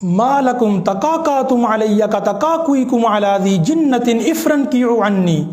मालकुम तकाकातुम अलैया का तकाकुइकुम अला दी जिन्नतिन इफ्रन कीउ अन्नी।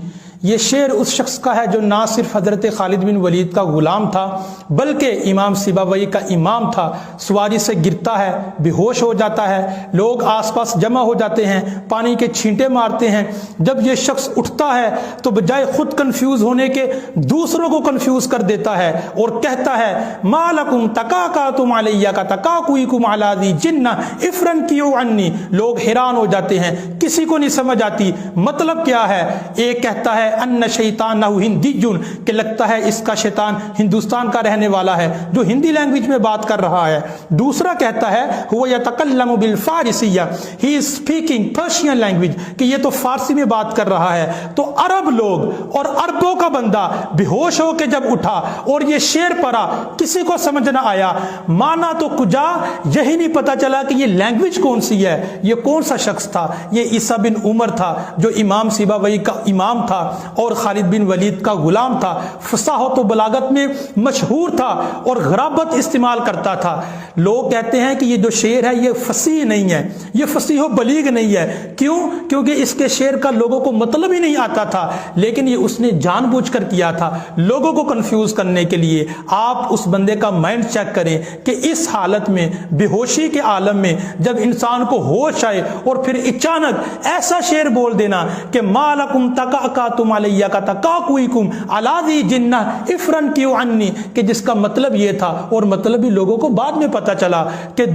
ये शेर उस शख्स का है जो ना सिर्फ हज़रत खालिद बिन वलीद का गुलाम था बल्कि इमाम सिबावई का इमाम था। सवारी से गिरता है, बेहोश हो जाता है, लोग आसपास जमा हो जाते हैं, पानी के छींटे मारते हैं। जब ये शख्स उठता है तो बजाय खुद कंफ्यूज होने के दूसरों को कंफ्यूज कर देता है और कहता है मालकुम तकाकातुम अलैया का तकाकुइकुम अला दी जिन्ना इफ्रन कीउ अन्नी। लोग हैरान हो जाते हैं, किसी को नहीं समझ आती मतलब क्या है। एक कहता है अन्ना शैतानहु हिंदीयुन, कि लगता है इसका शैतान हिंदुस्तान का रहने वाला है जो हिंदी लैंग्वेज में बात कर रहा है। दूसरा कहता है हुवा यतकल्लमु बिल फारिसिया, he is speaking Persian language, कि ये तो फारसी में बात कर रहा है। तो अरब लोग और अरबों का बंदा बेहोश होकर जब उठा और ये शेर पढ़ा, किसी को समझ ना आया, माना तो कुजा यही नहीं पता चला कि ये लैंग्वेज कौन सी है, ये कौन सा शख्स था। ये ईसा बिन उमर था जो इमाम सिबावई का इमाम था और खालिद बिन वलीद का गुलाम था। फसाहत और बलागत में मशहूर था और गराबत इस्तेमाल करता था। लोग कहते हैं कि ये जो शेर है ये फसीह नहीं है, ये फसीह व बलीग नहीं है। क्यों? क्योंकि इसके शेर का लोगों को मतलब ही नहीं आता था, लेकिन ये उसने जानबूझकर किया था लोगों को कंफ्यूज करने के लिए। आप उस बंदे का माइंड चेक करें कि इस हालत में, बेहोशी के आलम में, जब इंसान को होश आए और फिर अचानक ऐसा शेर बोल देना कि मालकुम तकाकातुम अलैया का तकाकुइकुम अला दी जिन्ना इफ्रन कीउ अन्नी, कि जिसका मतलब ये था और मतलब भी लोगों को बाद में पता चला कि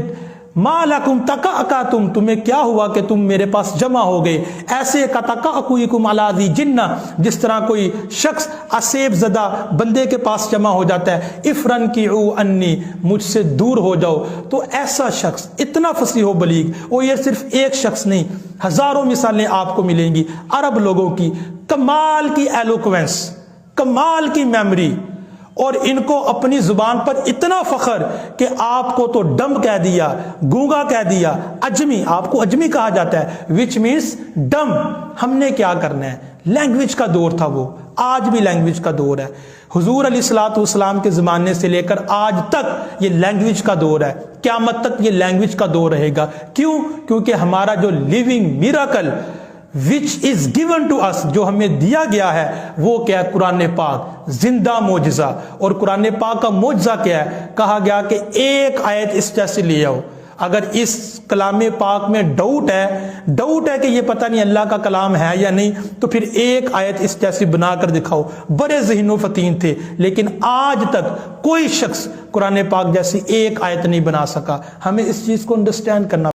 मालकुम तकाकातुम, तुम्हें क्या हुआ कि तुम मेरे पास जमा हो गए। ऐसे का तकाकुइकुम अला दी जिन्ना, जिस तरह कोई शख्स असेब ज़दा बंदे के पास जमा हो जाता है, इफ्रन कीउ अन्नी, मुझसे दूर हो जाओ। तो ऐसा शख्स इतना फसीह व बलीग, और ये सिर्फ एक शख्स नहीं, हजारों मिसालें आपको मिलेंगी अरब लोगों की। कमाल की एलोक्वेंस, कमाल की मेमोरी, और इनको अपनी जुबान पर इतना फख्र कि आपको तो डम कह दिया, गूंगा कह दिया, अजमी, आपको अजमी कहा जाता है, विच मीन्स डम। हमने क्या करना है। लैंग्वेज का दौर था वो, आज भी लैंग्वेज का दौर है। हुजूर अलैहिस्सलातु वस्सलाम के ज़माने से लेकर आज तक ये लैंग्वेज का दौर है, क़यामत तक ये लैंग्वेज का दौर रहेगा। क्यों? क्योंकि हमारा जो living miracle which is given to us, जो हमें दिया गया है, वो क्या है? कुरान पाक, जिंदा मोजज़ा। और कुरान पाक का मोजज़ा क्या है? कहा गया कि एक आयत इस जैसे ले आओ। अगर इस कलाम पाक में डाउट है कि ये पता नहीं अल्लाह का कलाम है या नहीं, तो फिर एक आयत इस जैसी बनाकर दिखाओ। बड़े ज़हीनो फतीन थे, लेकिन आज तक कोई शख्स कुरान पाक जैसी एक आयत नहीं बना सका। हमें इस चीज़ को अंडरस्टैंड करना